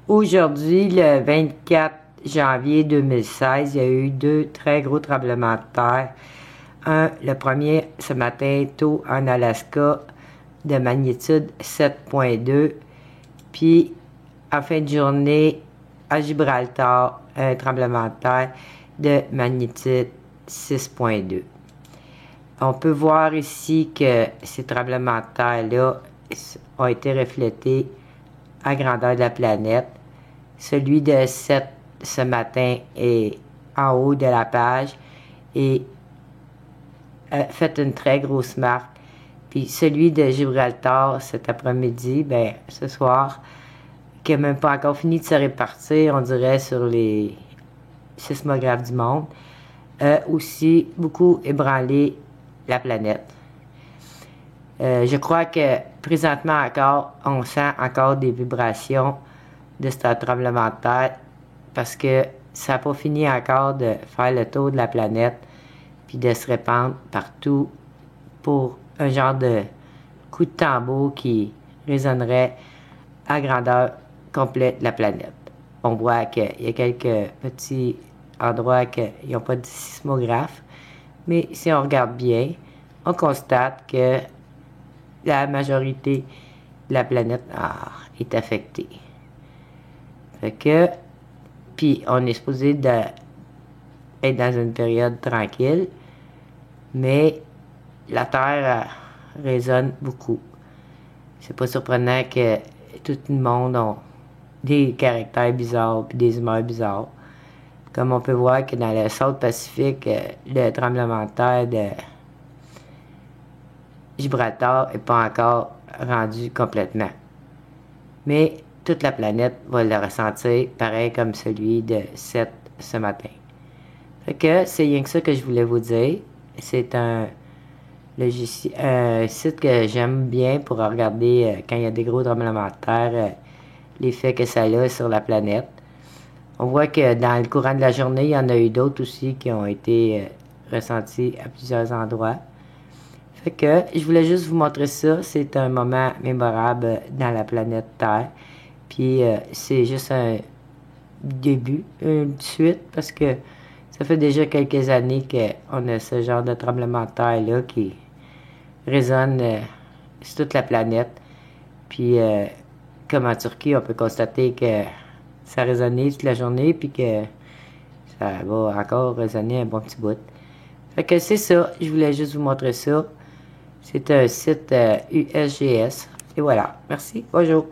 Aujourd'hui, le 24 janvier 2016, il y a eu deux très gros tremblements de terre. Le premier ce matin, tôt en Alaska, de magnitude 7.2. Puis, en fin de journée, à Gibraltar, un tremblement de terre de magnitude 6.2. On peut voir ici que ces tremblements de terre-là ont été reflétés à grandeur de la planète. Celui de 7 ce matin est en haut de la page et a fait une très grosse marque. Puis celui de Gibraltar cet après-midi, ce soir, qui n'a même pas encore fini de se répartir, on dirait, sur les sismographes du monde, a aussi beaucoup ébranlé la planète. Je crois que présentement encore, on sent encore des vibrations de ce tremblement de terre parce que ça n'a pas fini encore de faire le tour de la planète puis de se répandre partout pour un genre de coup de tambour qui résonnerait à grandeur complète de la planète. On voit qu'il y a quelques petits endroits qui n'ont pas de sismographe, mais si on regarde bien, on constate que la majorité de la planète est affectée. Fait que, puis on est supposé être dans une période tranquille, mais la Terre résonne beaucoup. C'est pas surprenant que tout le monde a des caractères bizarres puis des humeurs bizarres. Comme on peut voir que dans le South Pacifique, le tremblement de terre de Gibraltar n'est pas encore rendu complètement. Mais toute la planète va le ressentir, pareil comme celui de 7 ce matin. Fait que c'est rien que ça que je voulais vous dire. C'est un site que j'aime bien pour regarder quand il y a des gros tremblements de terre, l'effet que ça a sur la planète. On voit que dans le courant de la journée, il y en a eu d'autres aussi qui ont été ressentis à plusieurs endroits. Fait que je voulais juste vous montrer ça. C'est un moment mémorable dans la planète Terre. Puis c'est juste un début, une suite, parce que ça fait déjà quelques années qu'on a ce genre de tremblement de terre-là qui résonne sur toute la planète. Puis comme en Turquie, on peut constater que ça a résonné toute la journée, puis que ça va encore résonner un bon petit bout. Fait que c'est ça, je voulais juste vous montrer ça. C'est un site USGS. Et voilà, merci, bonjour.